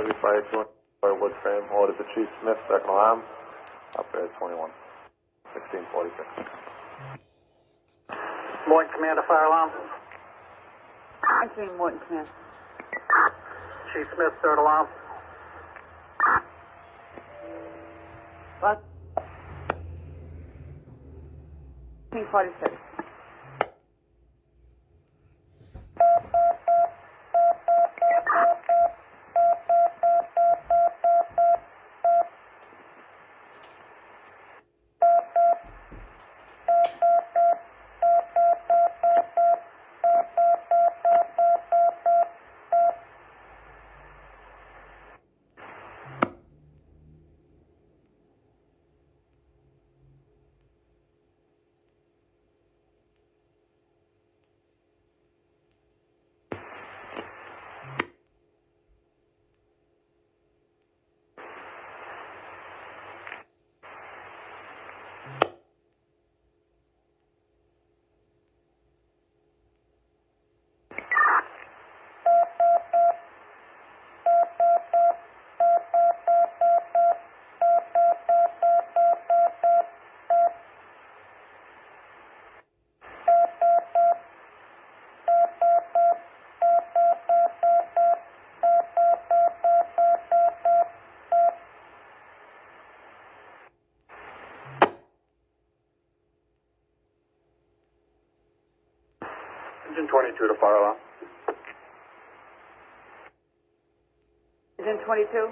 Fire 2 wood frame, order to Chief Smith, second alarm, operator 21, 1646. Morton, Commander, fire alarm. Answering Morton, Command. Chief Smith, third alarm. What? 1646. Engine 22 to fire alarm. Engine 22?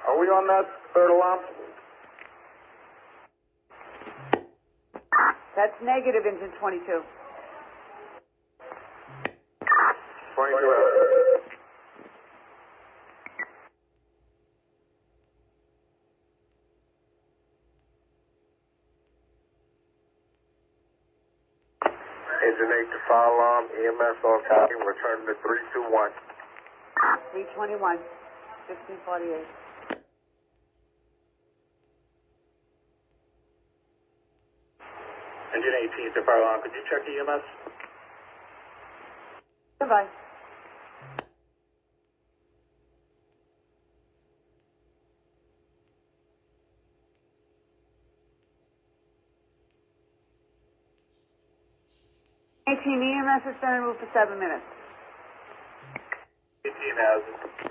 Are we on that third alarm? That's negative, Engine 22. 22 out. Engine 8 to fire alarm, EMS on copy, return to 321. 321, 1648. Engine 18 to fire alarm, could you check EMS? Goodbye. EMS has been removed for 7 minutes. 18 has it.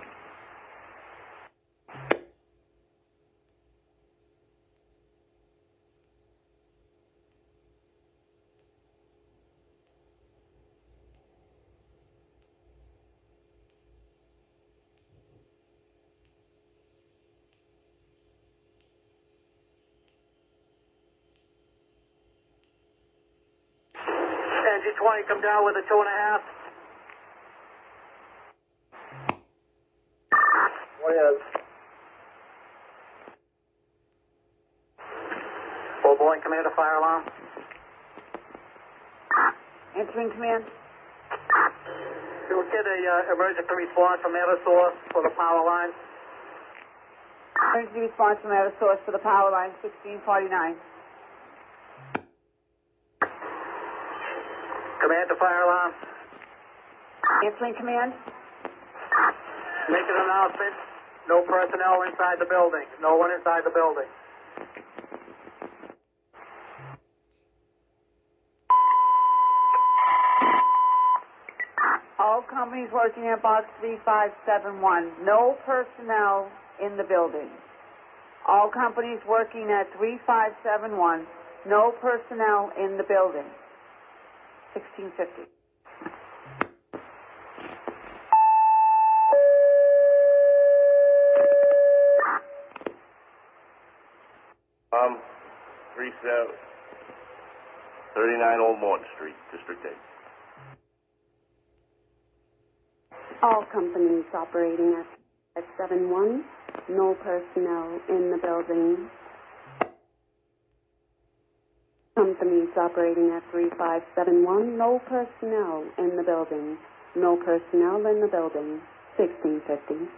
Engine 20, come down with a 2.5. 20 has. Full Boeing, Commander, fire alarm. Answering command. You'll get a emergency response from Eversource for the power line. Emergency response from air source for the power line, 1649. Commander, fire alarm. Answering command. Make an announcement. No personnel inside the building. No one inside the building. All companies working at box 3571. No personnel in the building. All companies working at 3571. No personnel in the building. 1650. Um, 39 Old Morton Street, District 8. All companies operating at 71, no personnel in the building. Companies operating at 3571, no personnel in the building. No personnel in the building. 1650.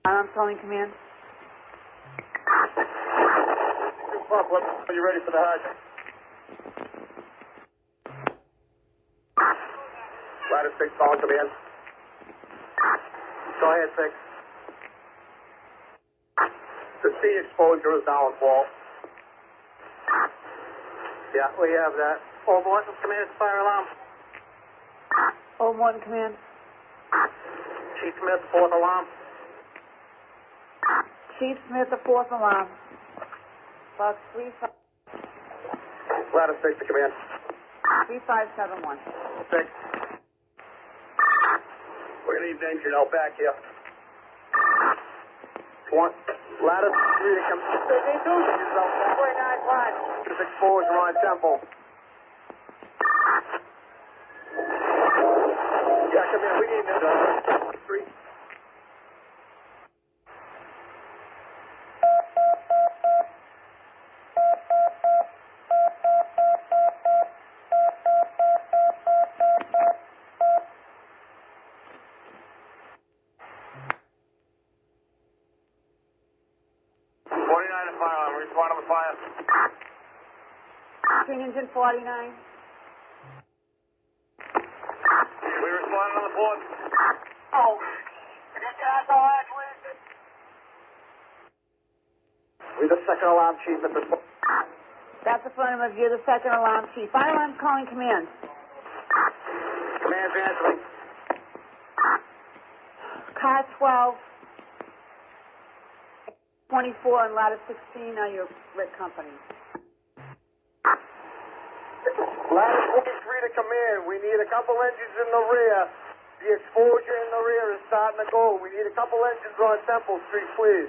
Alarm calling command. Are you ready for the hydrant? Ladder 6 calling command. Go ahead, 6. The C exposure is downfall. Yeah, we have that. Old Morton, command to fire alarm. Old Morton command. Chief Smith, 4th alarm. Chief Smith, the 4th alarm. Box 3571. Ladder 6 to command. 6. We're going to need danger now back here. 1. Ladder 3 to come. They do. This exposure on Temple. Yeah, come here. We need this. 3. Respond to the fire. Engine 49. We responded on the board. Oh, that's all right, please. We're the 2nd alarm chief at this point. That's affirmative. You're the 2nd alarm chief. Fire alarm calling command. Command's answering. Car 12, 24, and ladder 16 are your Rick company. Ladder 23 to command. We need a couple engines in the rear. The exposure in the rear is starting to go. We need a couple engines on Temple Street, please.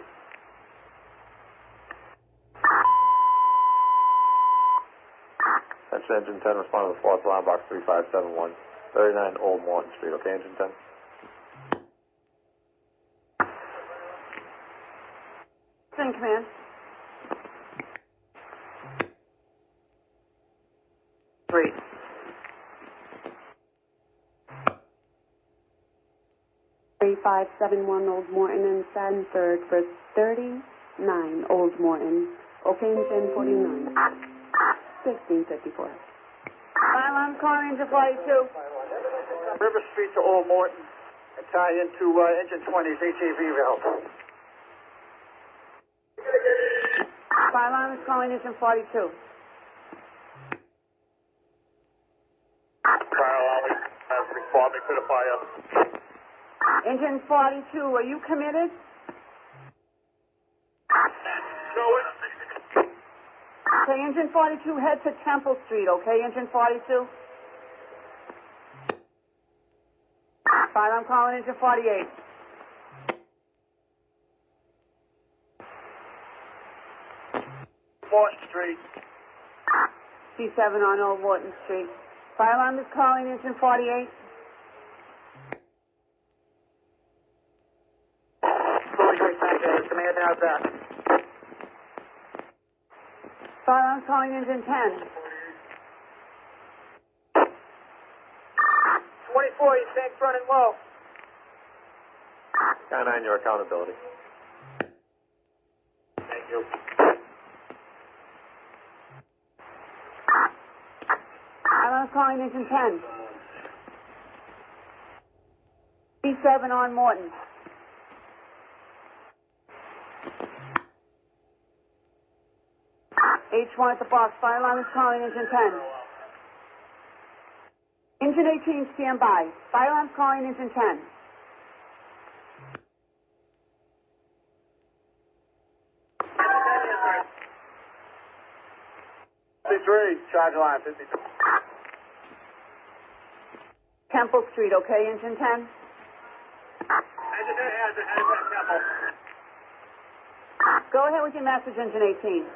Attention, engine 10, respond to the 4th alarm, box 3571, 39 Old Morton Street. Okay, engine 10? In command. Three. Three 571 Old Morton and Sanford for 39 Old Morton. Okay, engine 49. 1654. Fire alarm calling engine 42. River Street to Old Morton and tie into engine 20's HAV valve. Fire alarm is calling engine 42. Fire alarm, responding to the fire. Engine 42, are you committed? Okay, engine 42, head to Temple Street, okay, engine 42? Fire alarm calling engine 48. Morton Street. C7 on Old Morton Street. Fire alarm is calling engine 48. Command has that. Fire alarm is calling engine 10. 24, your tank's running low. Sky 9, your accountability. Thank you. Fire alarm is calling engine 10. C7 on Morton. H1 at the box. Fire alarm is calling engine 10. Engine 18, stand by. Fire alarm is calling engine 10. Charge line 53. Temple Street, okay, engine 10? Engine 10 has it, Temple. Go ahead with your message, engine 18.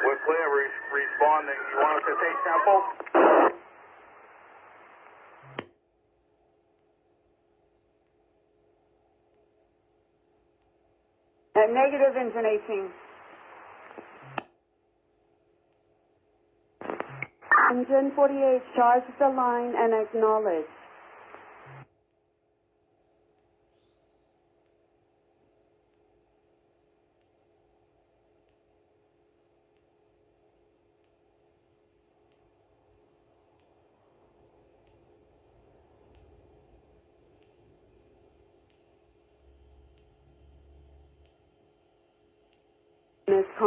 We're clear, responding. You want us to take Temple? Negative, engine 18. Engine 48, charge the line and acknowledge.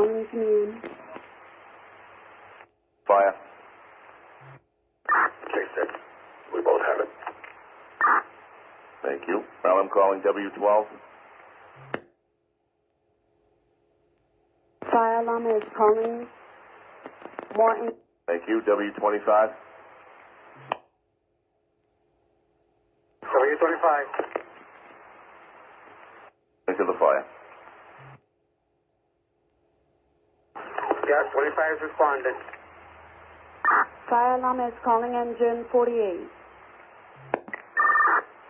Morton command. Fire. K6. We both have it. Thank you. Well, I'm calling W12. Fire alarm is calling Morton. Thank you. W25. W25. Into the fire. Yeah, 25 is responding. Fire alarm is calling engine 48.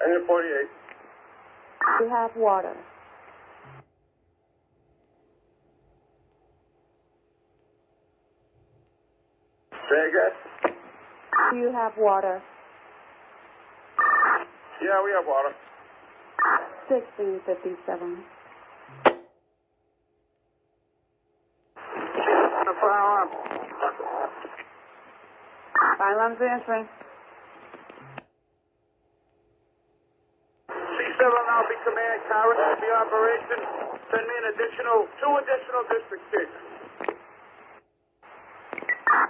Engine 48. You have water. Say again? Do you have water? Yeah, we have water. 1657. The fire alarm. Fire alarm's answering. C7 now be command. Karen will be operation. Send me two additional district chiefs.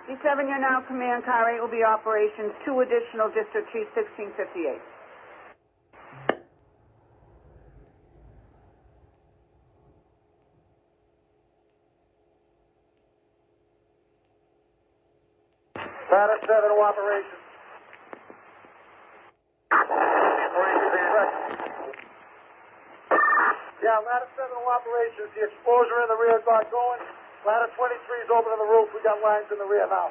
D7, you're now command. Car 8 will be operations. 2 additional district chiefs, 1658. Ladder 7 to operation. Yeah, ladder 7 to operations. The explosion in the rear got going. Ladder 23 is open on the roof. We got lines in the rear now.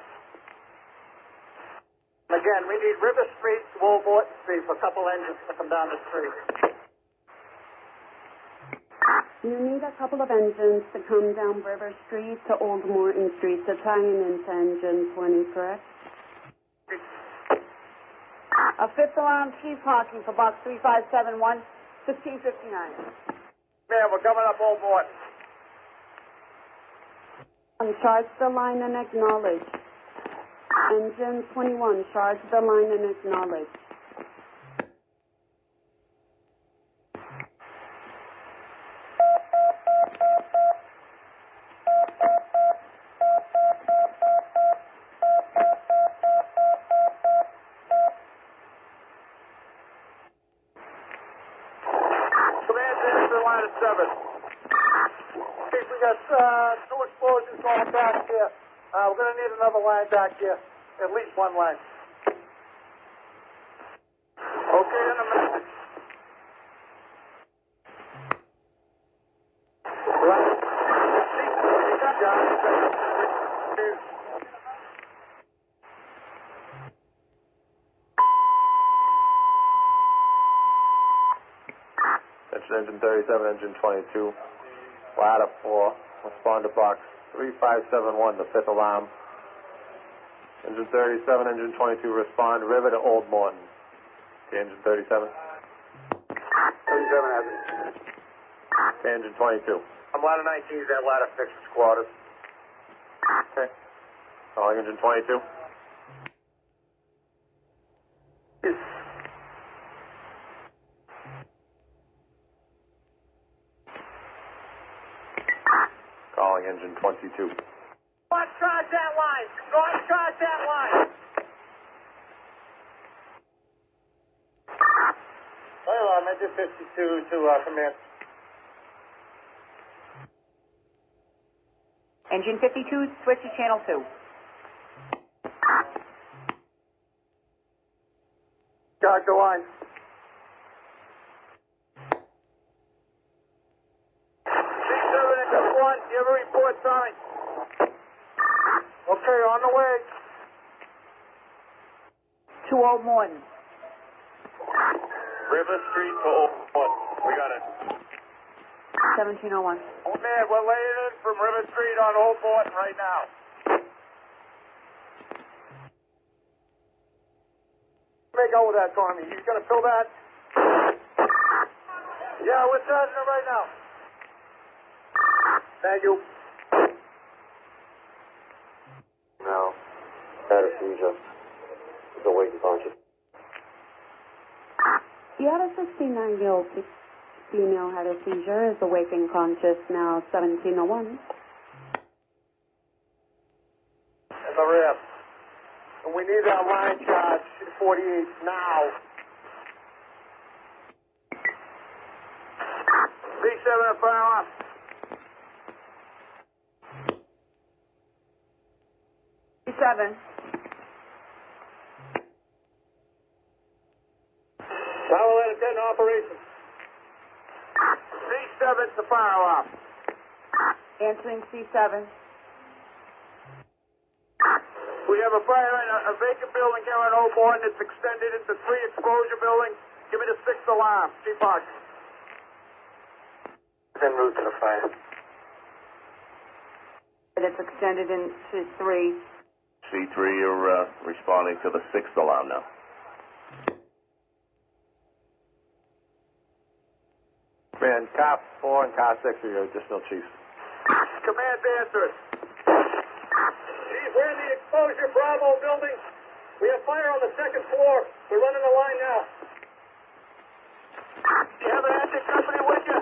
Again, we need River Street to Old Morton Street for a couple engines to come down the street. You need a couple of engines to come down River Street to Old Morton Street to tie in into engine 20, correct? A 5th alarm chief parking for box 3571, 1659. Man, we're coming up Old Morton. Charge the line and acknowledge. Engine 21, charge the line and acknowledge. Command to line of 7. Okay, we got 2 explosions going back here. We're going to need another line back here. At least one line. Okay, in a minute. Engine 37, engine 22. Ladder 4. Respond to box 3571, the 5th alarm. Engine 37, engine 22, respond. River to Old Morton. Okay, engine 37. 37 has it. Okay, engine 22. I'm ladder 19 is at ladder 6 quarters. Okay. Calling engine 22. Calling engine 22. Go on, charge that line. Go on, charge that line. Fire alarm, engine 52 to command. Engine 52, switch to channel 2. Charge the line. You have a report, Tommy? Okay, on the way. To Old Morton. River Street to Old Morton. We got it. 1701. Oh, man, we're laying in from River Street on Old Morton right now. Make out with that, Tommy. He's going to fill that? Yeah, we're charging it right now. Thank you. No. Had a seizure. He's awake and conscious. You had a 69-year-old female had a seizure, is awake and conscious now, 1701. in the rear. And we need our line charge 48 now. C7 at fire alarm. C7. Tower letter 10 operation. C7 to fire alarm. Answering C7. We have a fire in a vacant building here on Old Morton. It's extended into 3 exposure buildings. Give me the 6th alarm. Chief Fox. En route to the fire. And it's extended into 3. C3, you're responding to the 6th alarm now. Man, Car 4 and Car 6 are your additional chiefs. Command answers. Chief, we're in the exposure Bravo building. We have fire on the 2nd floor. We're running the line now. Do you have an engine company with you?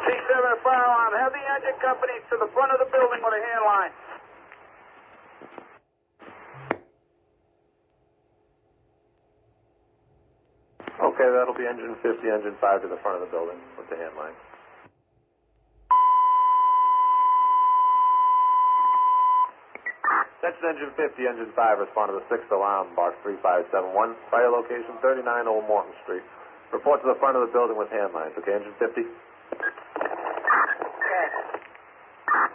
C7 fire alarm. Have the engine company to the front of the building with a hand line. Okay, that'll be engine 50, engine 5 to the front of the building with the hand line. That's engine 50, engine 5, respond to the 6th alarm, box 3571, fire location 39 Old Morton Street. Report to the front of the building with hand lines, okay, engine 50?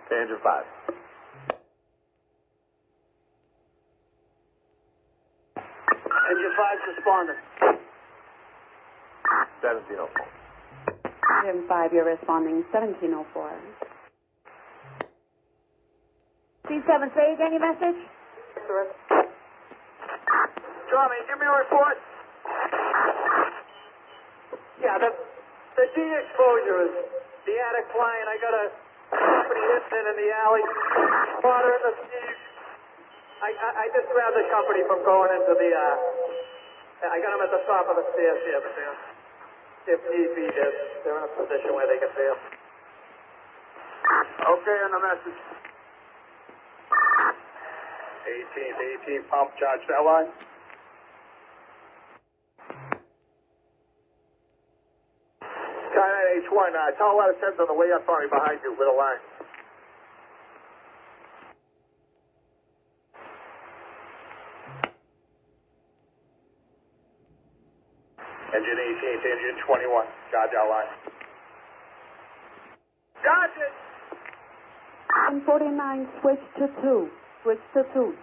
Okay, engine 5. Engine 5's responding. 1704. Engine 5, you're responding 1704. C7, say again your message? Tommy, give me a report. Yeah, the D exposure is the attic flying. I got a company hitting in the alley. Water in the steam. I just grabbed the company from going into the, I got them at the top of the stairs here, but if need be, they're in a position where they can fail. Okay, on the message. 18 pump charge that line. Skyline H1, tell a lot of 10's on the way up on me behind you with a line. Engine 18 to engine 21. Charge our line. Charge it! 149, switch to 2. Switch to 2.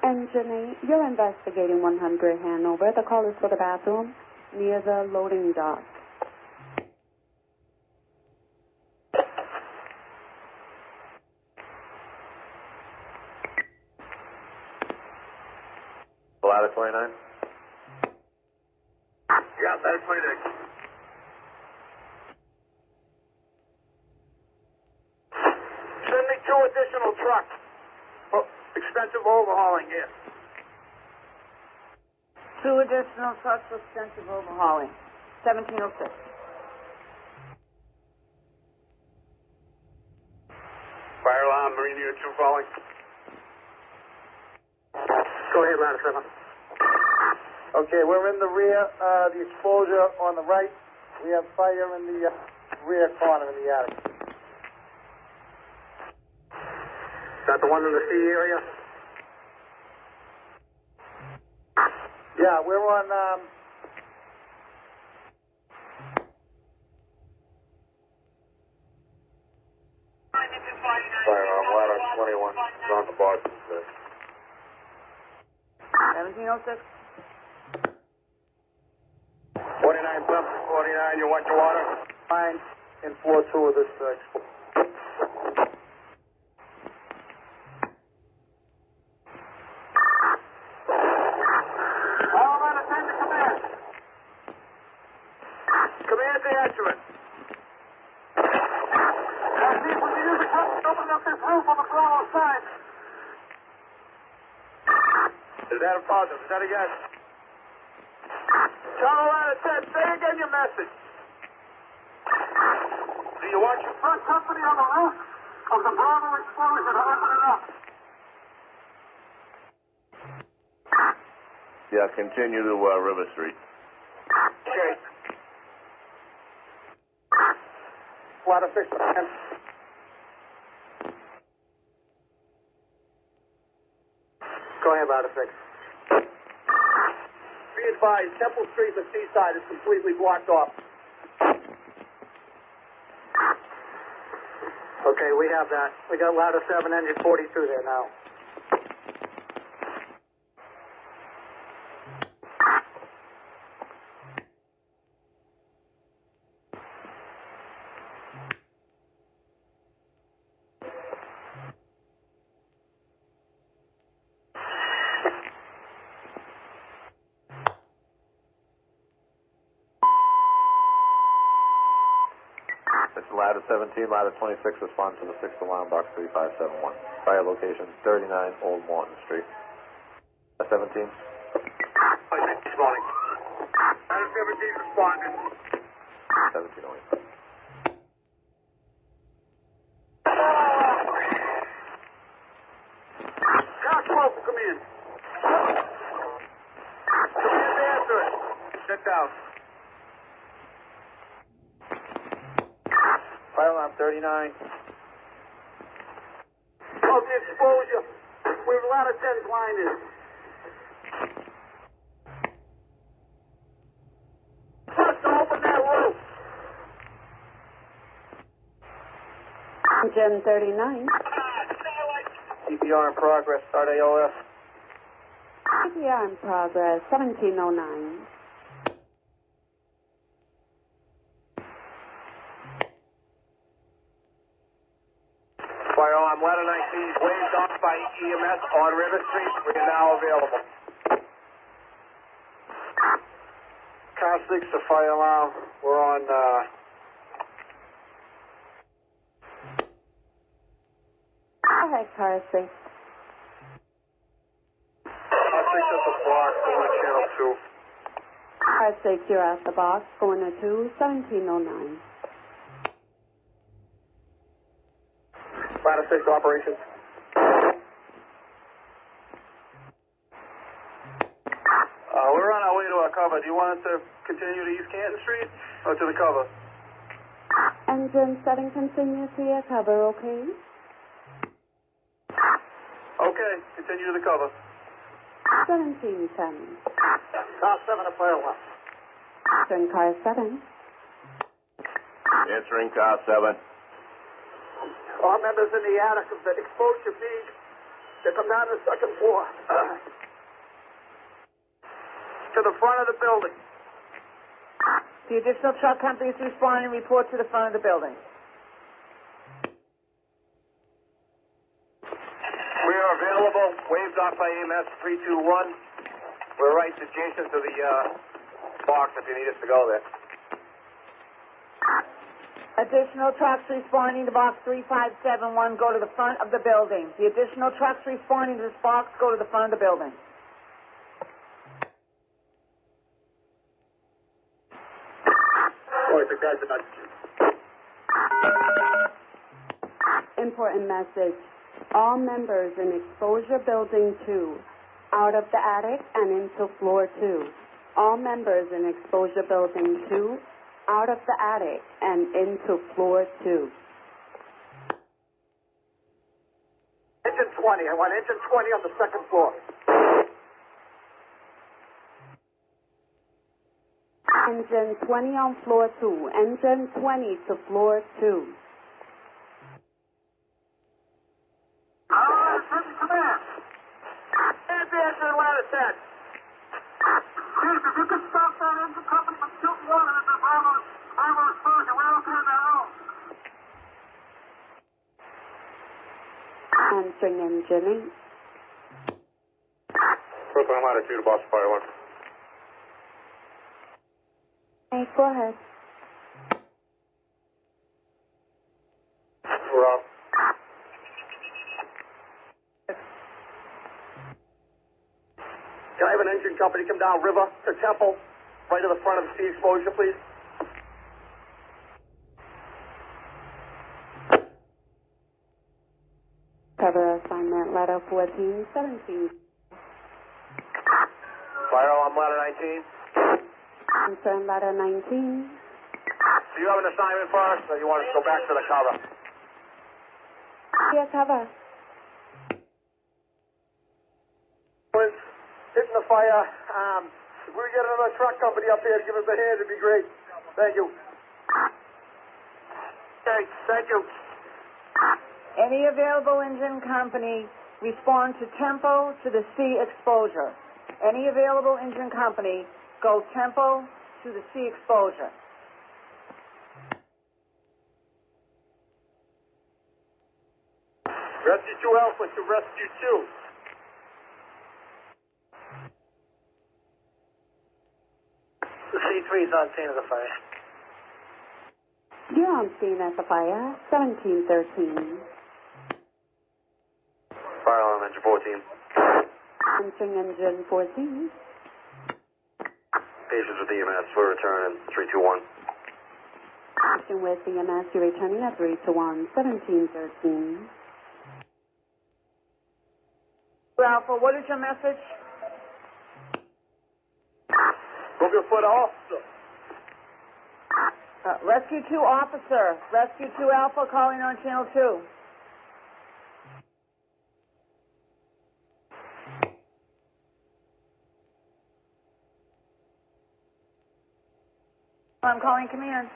Engine 8, you're investigating 100 Hanover. The call is for the bathroom near the loading dock. Ladder 29. Yeah, that's 26. Send me 2 additional trucks. Oh, extensive overhauling here. 2 additional trucks for extensive overhauling. 1706. Fire alarm, Marine Unit 2 falling. Go ahead, ladder 7. Okay, we're in the rear, the exposure on the right. We have fire in the rear corner in the attic. Is that the one in the C area? Yeah, we're on, Fire alarm, ladder 21. On the box. 1706. 49 pump, 49, you want your water? line in floor 2 of this exposure. Is that a positive? Is that a yes? Channel ladder 10, say again your message. Do you want your first company on the roof of the Bravo explosion? Open it up. Yeah, continue to River Street. Okay. Ladder 6, man. Go ahead, ladder 6. Be advised, Temple Street, the seaside is completely blocked off. Okay, we have that. We got ladder 7, engine 42 there now. It's ladder 17, ladder 26, respond to the 6th alarm, box 3571. Fire location 39 Old Morton Street. 17. This morning. Ladder 17 responded. 17 only. Josh Wolf, come in. Command answer it. Sit down. Fire alarm 39. Of the exposure, where ladder 10's line is. First, open that roof. Engine 39. CPR in progress. Start AOS. CPR in progress, 1709. Fire alarm ladder 19 waved off by EMS on River Street. We are now available. Car 6 to fire alarm. We're on, Go ahead, car 6. Car 6 at the block, going to channel 2. Car 6, you're at the box, going to 1709. Ladder 6 operations. We're on our way to our cover. Do you want us to continue to East Canton Street or to the cover? Engine 7 continue to your cover, okay? Okay, continue to the cover. 1710. Car 7 to fire alarm. Turn car 7. Answering car 7. All members in the attic of the exposure B, they come down to the second floor. To the front of the building. The additional truck companies respond and report to the front of the building. We are available. Waved off by EMS 321. We're right adjacent to the box if you need us to go there. Additional trucks responding to box 3571 go to the front of the building. The additional trucks responding to this box go to the front of the building. Boys, the guys are not... Important message. All members in exposure building 2, out of the attic and into floor 2. All members in exposure building 2, out of the attic and into floor 2. Engine 20. I want engine 20 on the second floor. Engine 20 on floor 2. Engine 20 to floor 2. Command. Answer ladder 10. Chief, if you can stop that engine company from shooting water at the Bravo explosion, we're okay now. Answering engine 8. Brooklyn ladder 2 to Boston Fire 1. Hey, go ahead. We're off. Can I have an engine company come down river to Temple, right to the front of the sea exposure, please? Cover assignment letter 1417. Fire alarm ladder 19. Concern letter 19. Do you have an assignment for us, or you want us to go back to the cover? Here, cover. Hitting the fire. If we get another truck company up here to give us a hand, it'd be great. Thank you. Okay, thank you. Any available engine company respond to tempo to the sea exposure. Any available engine company go tempo to the sea exposure. Rescue 2 Alpha to Rescue 2. The C3 is on scene of the fire. You're on scene at the fire. 1713. Fire alarm engine 14. Answering engine 14. Patients with EMS for return in 321. Action with EMS, you're returning at 3 to 1, 1713. Alpha, what is your message? Move your foot off. Rescue 2 officer. Rescue 2 Alpha calling on channel 2. I'm calling command.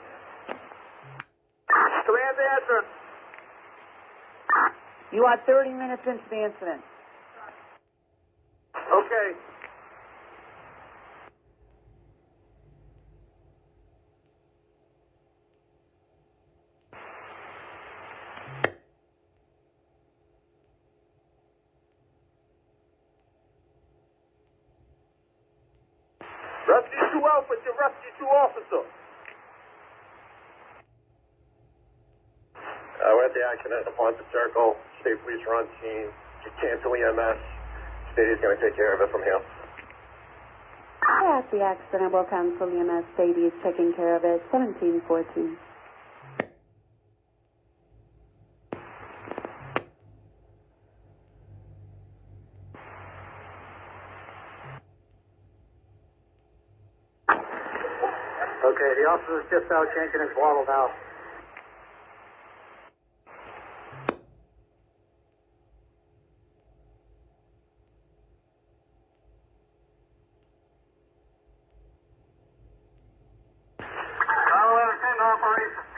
Command answer. You are 30 minutes into the incident. Okay. Rescue 2 Alpha to Rescue 2 officer. We're at the accident upon the circle. State police are on scene. Cancel EMS. State is going to take care of it from here. At the accident will cancel EMS. Sadie is taking care of it. 1714. Okay, the officer's just out changing his bottle now. I'll entertain operations.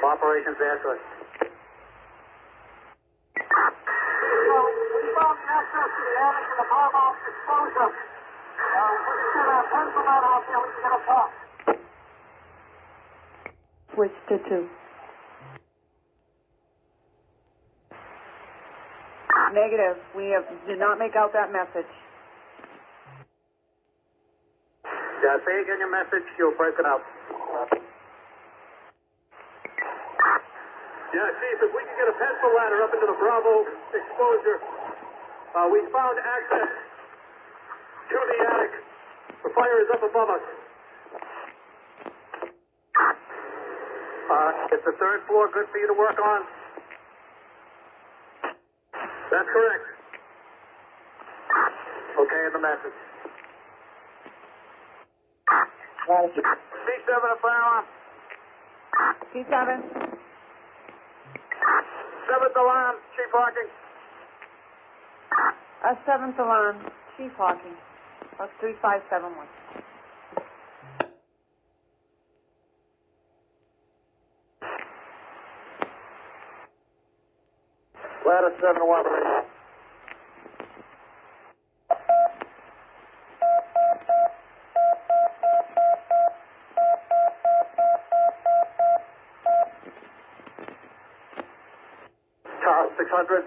Operations answering. We found the access to the attic and the Bravo exposure. We can get a pencil out there. We can get a pop. Switch to 2. Negative. Did not make out that message. Yeah, say again your message. You'll break it up. Yeah, Chief, if we can get a pencil ladder up into the Bravo exposure, we found access to the attic. The fire is up above us. Is the third floor good for you to work on? That's correct. Okay, and the message. C7 a fire alarm. T7. 7th alarm, Chief Hawking. 7th alarm. Chief Hawking. That's 3571. Ladder 7-1, ready. Car 600.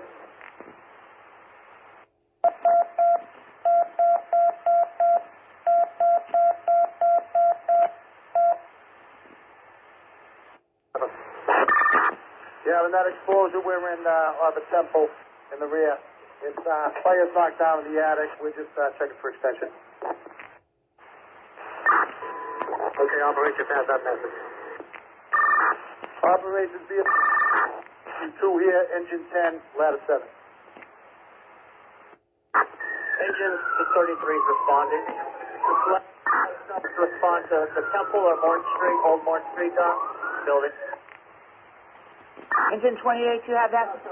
Yeah, in that explosion, we're in the temple in the rear. It's, fire's knocked down in the attic. We're just, checking for extension. Okay, operation, pass that message. Operations via 2 here, engine 10, ladder 7. Engine 33 is responding. Respond to the Temple or Morton Street, Old Morton Street, building. Engine 28, you have that? We've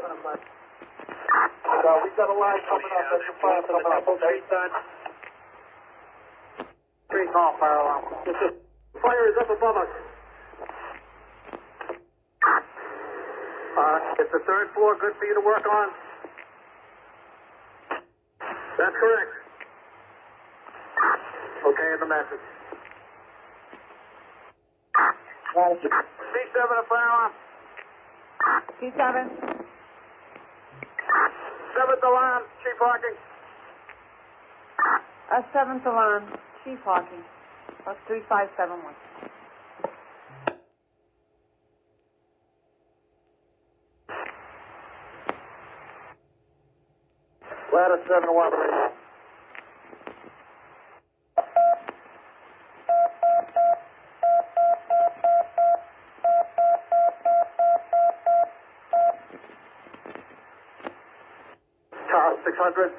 got a line coming up, engine 5 coming up, okay? Street call, fire alarm. Fire is up above us. Is the 3rd floor good for you to work on? That's correct. Okay, in the message. C7 a fire alarm. C7? 7th alarm, Chief Hawking. 7th alarm, Chief Hawking. That's 3571. Ladder 7 1 radio. Car 600.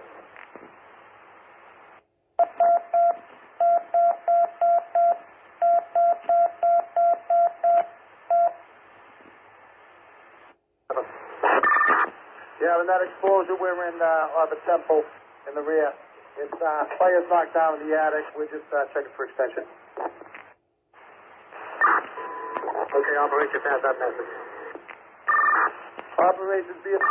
Yeah, in that explosion, we're in the Temple in the rear. It's fire's knocked down in the attic. We're just checking for extension. Okay, operation, pass that message. Operations via 2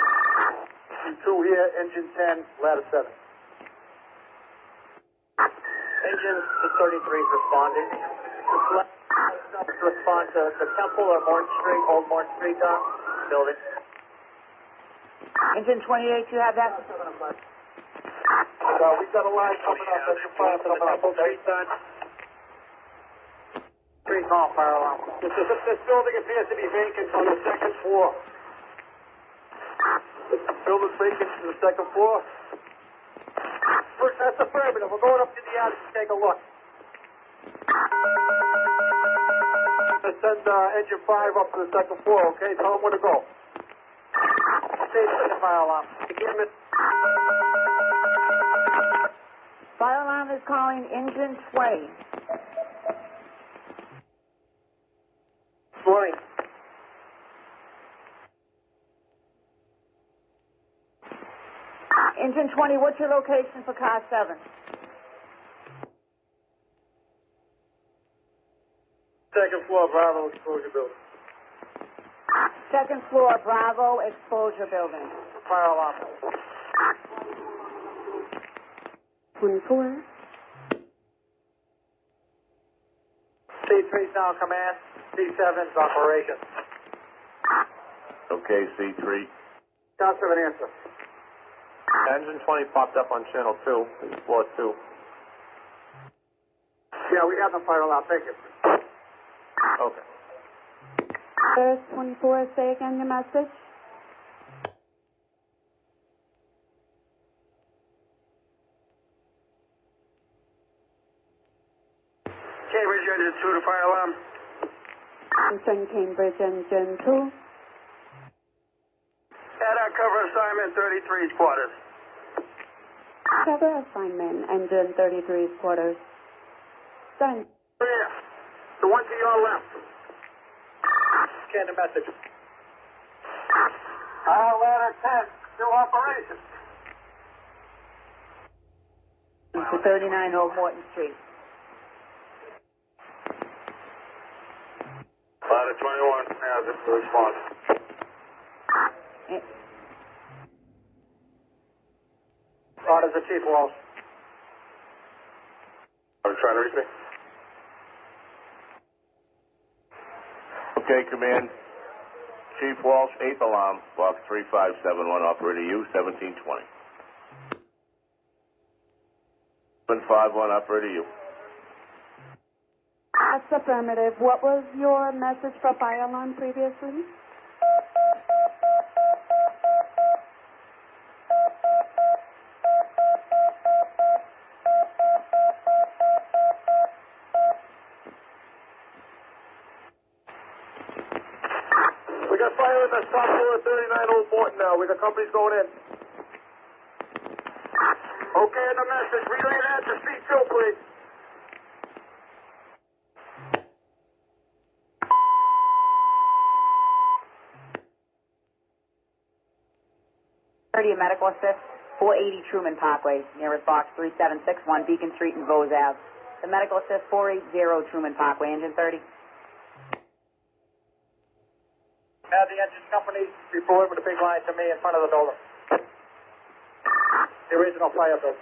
here, engine 10, ladder 7. Engine 33 is responding. Respond to the Temple or Morton Street, Old Morton Street, building. Engine 28, you have that? We've got a line coming up, engine 5 coming up, okay? Street call, fire alarm. This building appears to be vacant on the 2nd floor. Building's vacant to the 2nd floor. That's affirmative. We're going up to the attic to take a look. Let's send engine 5 up to the 2nd floor, okay? Tell them where to go. Stay with the fire alarm. Fire alarm is calling engine 20. Morning. Engine 20, what's your location for car 7? 2nd floor, Bravo, exposure building. 2nd floor, Bravo, exposure building. Fire alarm. 24. C3's now command. C7's operation. Okay, C3. Count 7 answer. Engine 20 popped up on channel 2, this is floor 2. Yeah, we got the fire alarm. Thank you. Okay. There's 24, say again your message. Cambridge engine 2 to fire alarm. Engine Cambridge Engine 2. At our cover assignment, 33's quarters. Cover assignment, Engine 33's quarters. Done. Rear. The one to your left. Scan the message. Ladder 10, new operation. To 39 Old Morton Street. Ladder 21, now this is the response. Orders of Chief Walsh. Are you trying to reach me? Okay, command. Chief Walsh, 8th alarm, box 3571, operator U, 1720. 751, operator U. That's affirmative. What was your message for fire alarm previously? top floor of 39 Old Morton now. We got companies going in. Okay, and the message. Relay that to C2, please. Medical assist, 480 Truman Parkway, nearest box 3761 Beacon Street in Vosges Ave. The medical assist, 480 Truman Parkway, engine 30. Have the engine company report with a big line to me in front of the building. The original fire building.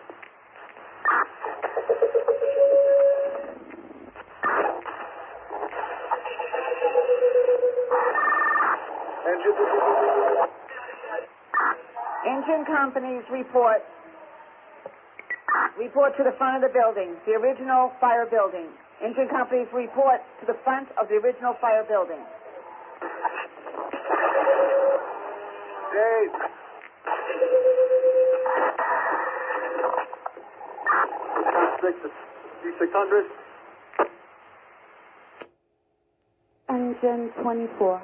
Engine companies report to the front of the building, the original fire building. Engine companies report to the front of the original fire building. Dave. D600. Engine 24.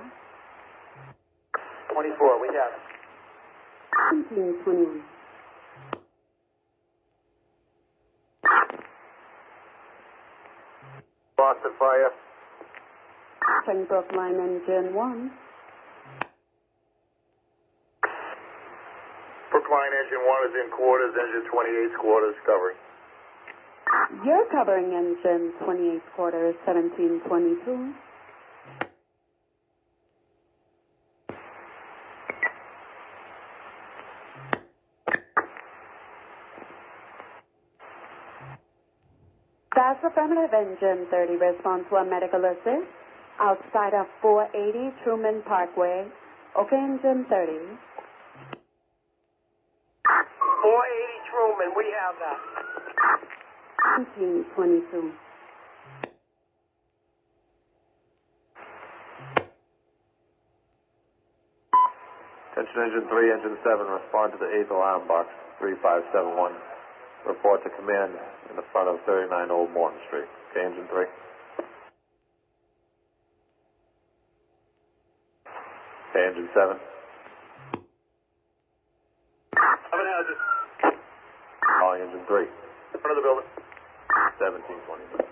24, we have it. 1721. Boston Fire. Springbrook Line, engine 1. Brookline engine 1 is in quarters, engine 28's quarters covering. You're covering engine 28 quarters, 1722. That's affirmative, engine 30. Response to a medical assist outside of 480 Truman Parkway. Okay, engine 30. 480 Truman, we have that. 1722. Attention engine 3, engine 7, respond to the 8th alarm box, 3571. Report to command in the front of 39 Old Morton Street. Okay, engine 3. Okay, engine 7. 7 has it. Calling engine 3. In front of the building. 1720.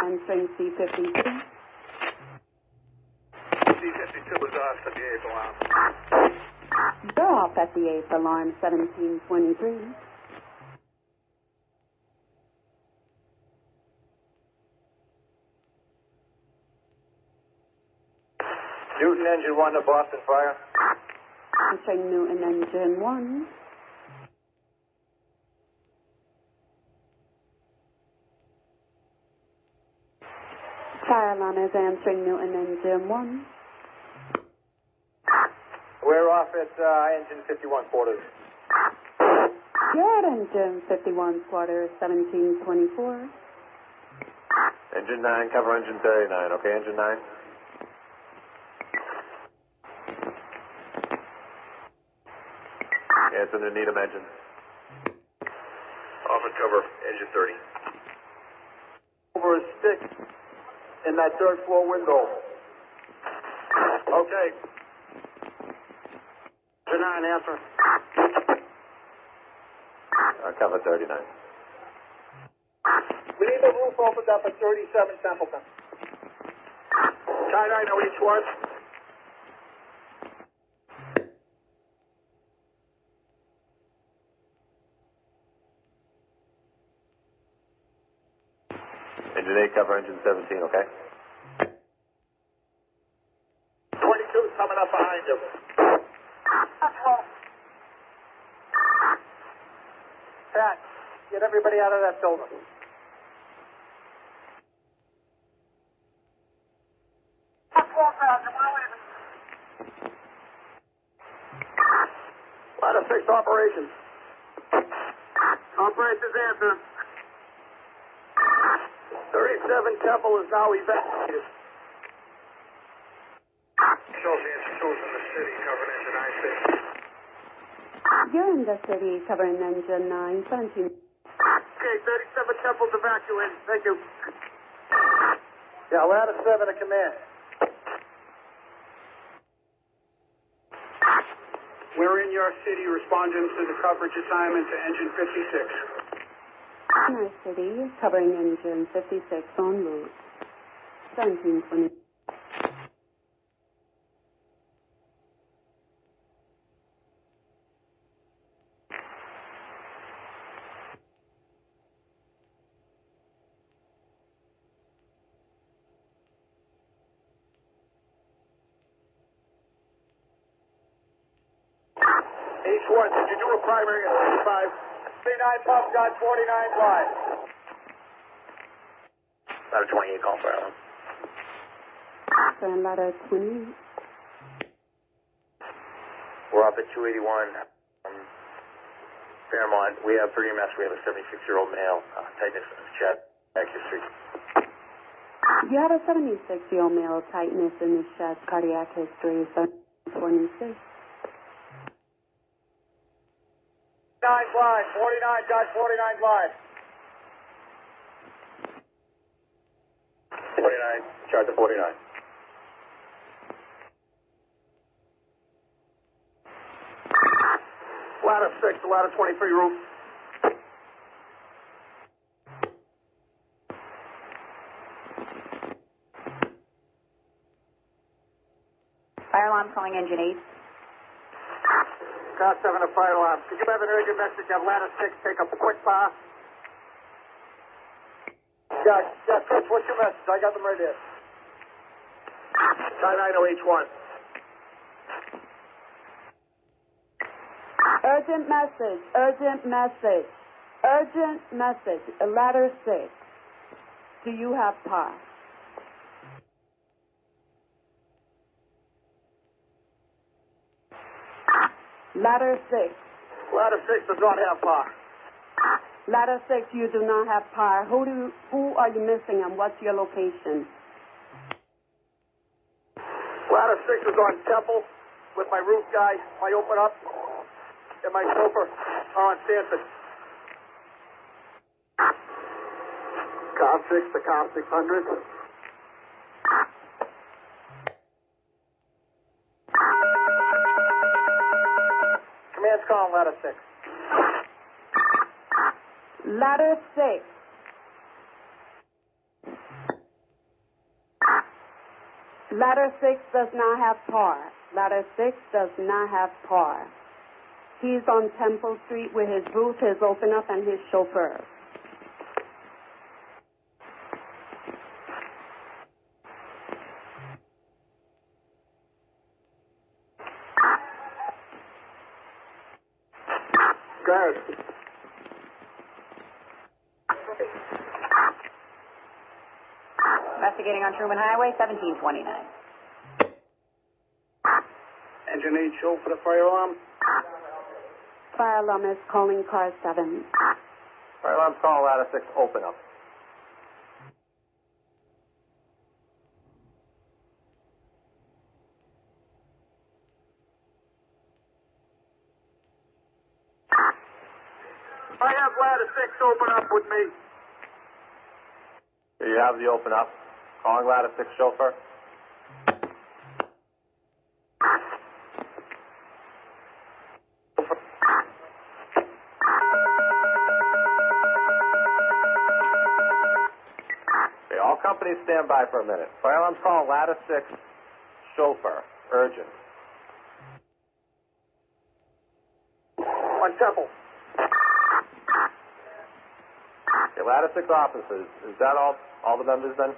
Answering C52. C52 was off at the 8th alarm. You're off at the 8th alarm, 1723. Newton engine 1 to Boston Fire. Answering Newton, engine 1. Fire alarm is answering Newton, engine 1. We're off at engine 51 quarters. You're at engine 51 quarters, 1724. Engine 9, cover engine 39. Okay, engine 9. Anthony Needham engine. Off and cover engine 30. Over a stick in that third floor window. Okay. Engine 9, answer. Cover 39. We need the roof opened up at 37 Templeton. Tie 9, are we Schwartz? Engine 8, cover engine 17, okay? 22's coming up behind him. Pat, get everybody out of that building. Ladder 6 operations. Operations answer. 37 Temple is now evacuated. shows in the city covering engine 96. You're in the city covering engine 917. Okay, 37 Temple's evacuated. Thank you. Yeah, ladder 7 to command. We're in your city responding to the coverage assignment to engine 56. In our city covering engine 56 en route. 1720. H1, did you do a primary at 35? 39 pump, got 49 wide. Ladder 28, call for Alan. And ladder 20. We're up at 281, Fairmont. We have 3 EMS. We have a 76-year-old male, tightness in his chest, back history. You have a 76-year-old male, tightness in his chest, cardiac history, 26. 9 wide, 49, got 49 wide. 49, charge to 49. Ladder 6 to ladder 23 roof. Fire alarm calling engine 8. Car 7 to fire alarm. Could you have an urgent message? Have ladder 6 take a quick bar? Yeah, Chris, what's your message? I got them right here. Tie 90 H1. Urgent message, urgent message, urgent message. Ladder 6. Do you have power? Ladder 6. Ladder 6 does not have power. Ladder 6, you do not have power. Who are you missing and what's your location? Ladder 6 is on Temple with my roof guy, my open up, and my chauffeur on Stanford. Car 6 to car 600. Command's calling ladder 6. Ladder 6. Ladder 6 does not have power. Ladder 6 does not have power. He's on Temple Street with his roof, his open up, and his chauffeur. Go ahead. Investigating on Truman Highway, 1729. Engine 8 show for the fire alarm. Fire alarm is calling car 7. Fire alarm's calling ladder 6, open up. I have ladder 6 open up with me. Here you have the open up. Calling ladder 6 chauffeur. Okay, all companies stand by for a minute. Fire alarm's calling ladder 6 chauffeur. Urgent. On Temple. Okay, ladder 6 officers. Is that all the members then?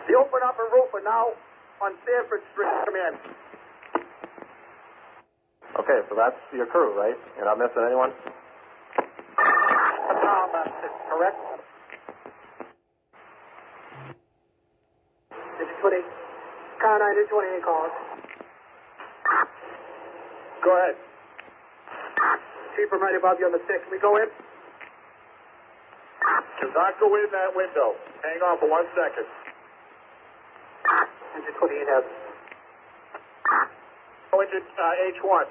The open up and roof are now on Stanford Street. Command. Okay, so that's your crew, right? You're not missing anyone? That's correct. It's 20. Car 9 28 calls. Go ahead. Chief, I'm right above you on the 6. We go in? Do not go in that window. Hang on for 1 second. Engine 28 has. Oh, engine, H1.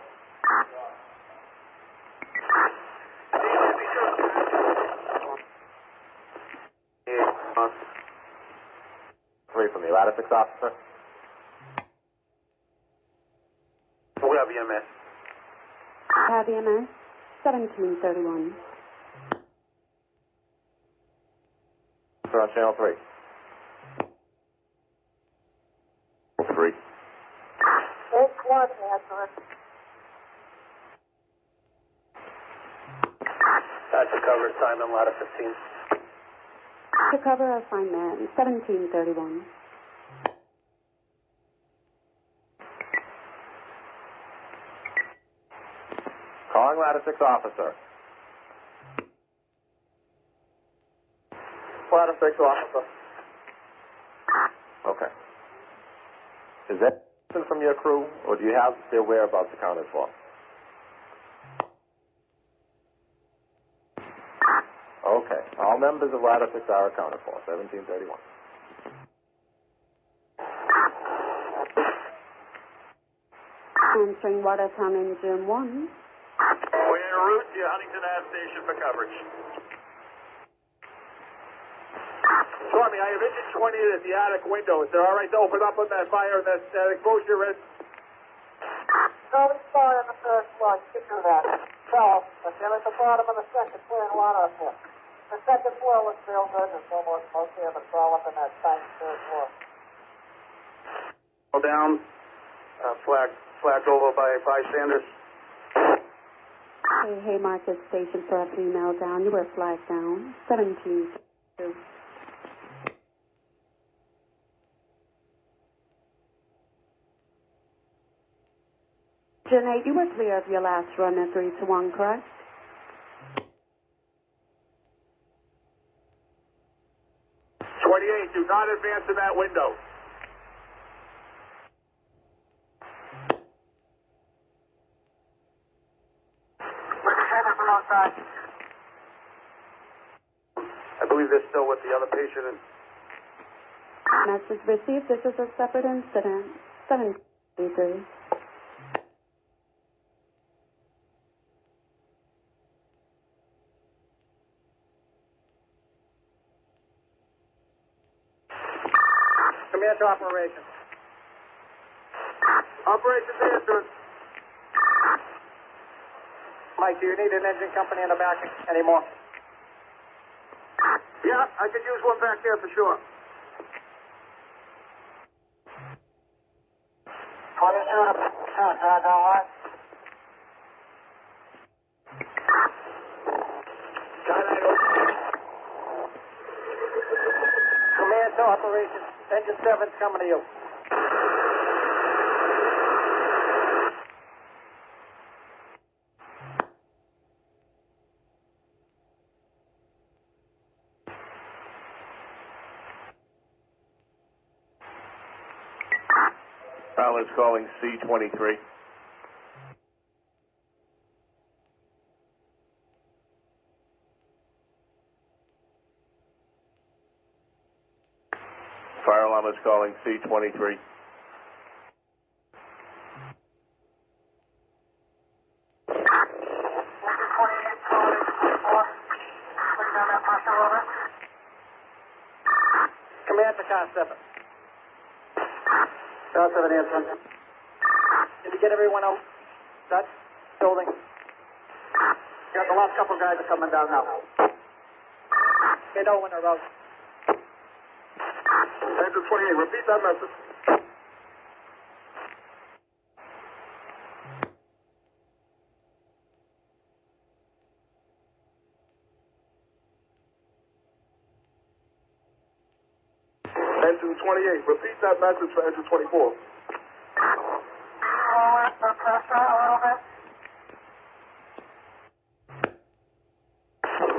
Three from the ladder 6 officer. We have EMS. Have EMS 1731. Officer on channel 3. 3. H1 answering. That's a cover assignment, ladder 15. To cover assignment 1731. Calling ladder 6 officer. Ladder 6 officer. Okay. Is that person from your crew, or do you have their whereabouts accounted for? Okay. All members of ladder 6 are accounted for. 1731. Answering Watertown Engine 1. We're en route to Huntington Ave Station for coverage. Stormy, I have engine 28 at the attic window. Is it all right to open up on that fire and that exposure is? No fire on the first floor. You can do that. So, but they're at the bottom of the second floor and water up there. The second floor was real good. There's no more smoke here, but it's all up in that tiny third floor. Go down. Flagged over by bystanders. Hey, Haymarket Station for a female down. You were flagged down. 1732. Janae, you were clear of your last run at 3 to 1, correct? Do not advance in that window. I believe they're still with the other patient. Message received. This is a separate incident. 733. Command to operations. Operations answering. Mike, do you need an engine company in the back anymore? Yeah, I could use one back there for sure. 22 all right? Command to operations. Engine 7's coming to you. Alan's calling C-23. Fire alarm is calling C-23. Command to Car 7. Car 7 answering. Did you get everyone out? That building? Got the last couple guys are coming down now. They know when they're out. Engine 28, repeat that message. Engine 28, repeat that message for engine 24.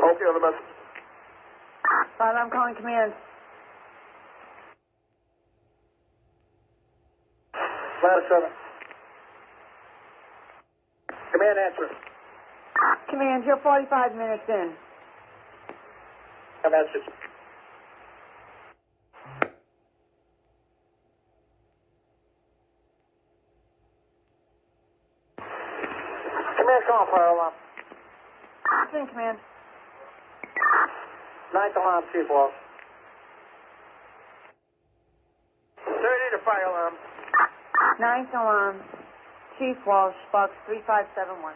Okay on the message. Fine, I'm calling command. Ladder 7. Command answering. Command, you're 45 minutes in. A message. Command, come on, fire alarm. String Command. Ninth alarm, Chief Walsh. 30 to fire alarm. Ninth alarm, Chief Walsh, box 3571.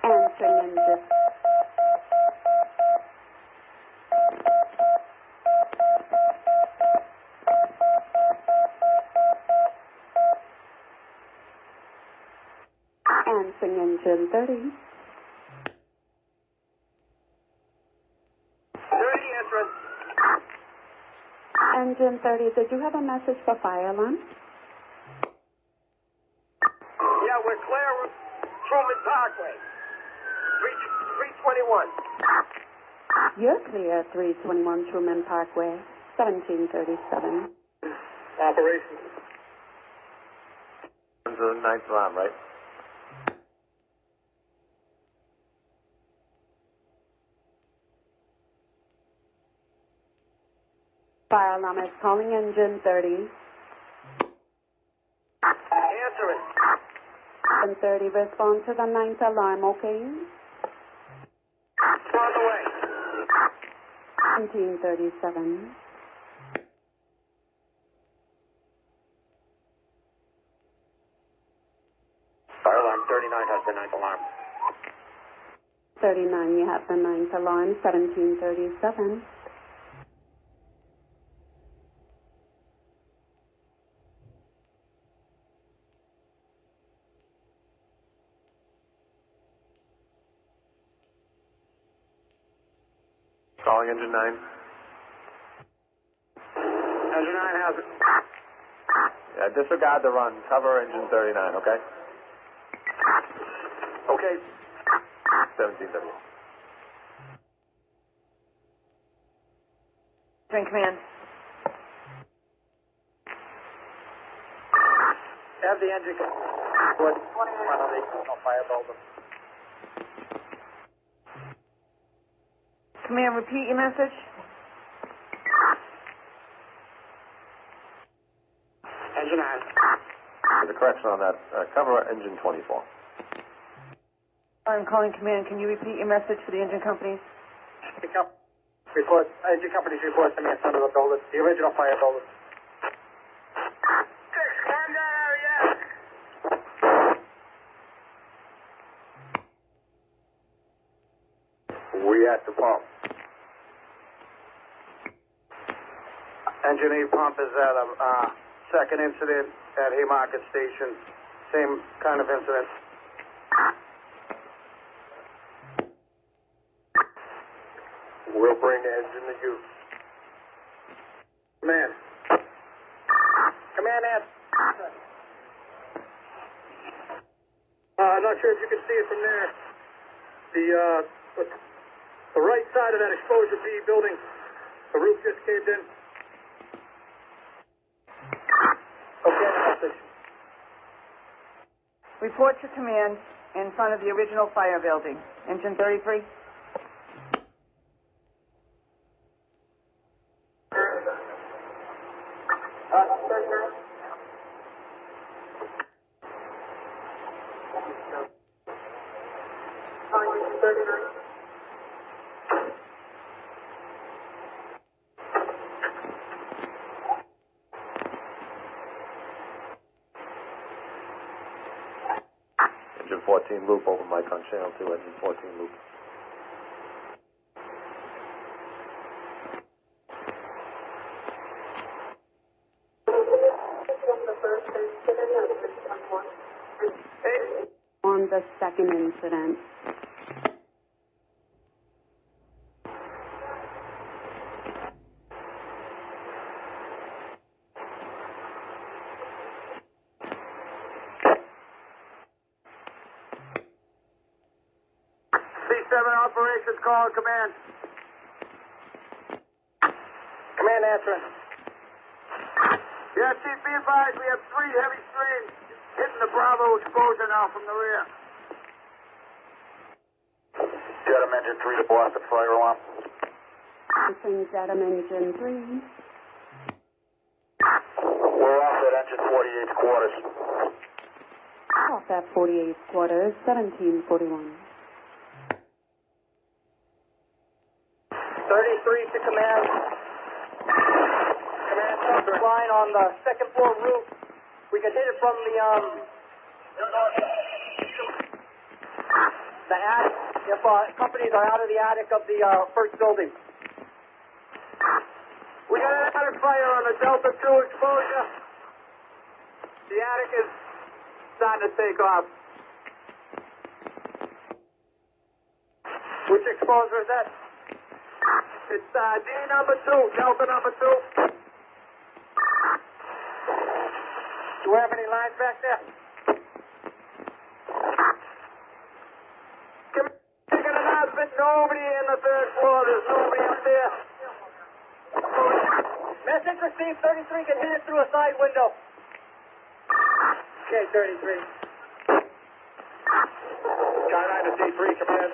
Answering engine. Answering engine 30. 30, answering. Engine 30, did you have a message for fire alarm? Yeah, we're clear. Truman Parkway. 321. You're clear, 321 Truman Parkway, 1737. Operation. The ninth alarm, right? Fire alarm is calling engine 30. Answering. And 30, respond to the ninth alarm, okay? On the way. 1737. Fire alarm 39 has the ninth alarm. 39, you have the ninth alarm, 1737. Calling engine 9. Engine 9 has it. Yeah, disregard the run. Cover engine 39, okay? Okay. 1730. String Command. Have the engine go. Good. No fire bulb. Command, repeat your message. Engine 9. There's a correction on that. Cover engine 24. I'm calling Command. Can you repeat your message for the engine companies? Pick up. Report. Engine company's report to me in front of the building. The original fire building. 6, calm down, area. We at the pump. Engine 8 pump is at a second incident at Haymarket Station. Same kind of incident. We'll bring the engine to you. Command. Command, answer. I'm not sure if you can see it from there. The right side of that exposure B building, the roof just caved in. Okay, message. Report to Command in front of the original fire building. Engine 33. Engine 14 loop, open mic on channel 2, engine 14 loop. On the second incident. C7 operations call and command. Command answering. Yeah, Chief, be advised, we have 3 heavy streams hitting the Bravo exposure now from the rear. Dedham engine 3 to Boston, fire alarm. Answering Dedham engine 3. We're off at engine 48 quarters. Off at 48 quarters, 1741. 33 to command. Command second line on the second floor roof. We can hit it from the attic. If companies are out of the attic of the first building. We got an attic fire on the Delta 2 exposure. The attic is starting to take off. Which exposure is that? It's D number 2, Delta number 2. Do we have any lines back there? Can we make an announcement? Nobody in the 3rd floor. There's nobody up there. Message received. 33 can hit it through a side window. Okay, 33. Sky 9 to D3, command.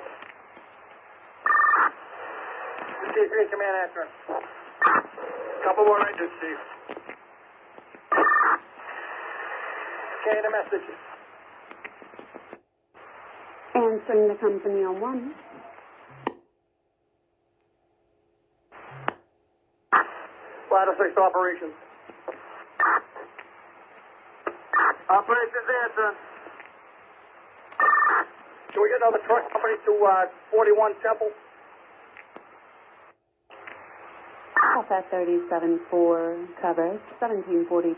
D3 command answering. Couple more engines, Chief. Okay, the message. Answering the company on 1. Ladder 6 operations. Operations answer. Can we get another truck company to 41 Temple? Off at 37.4, covers 1742.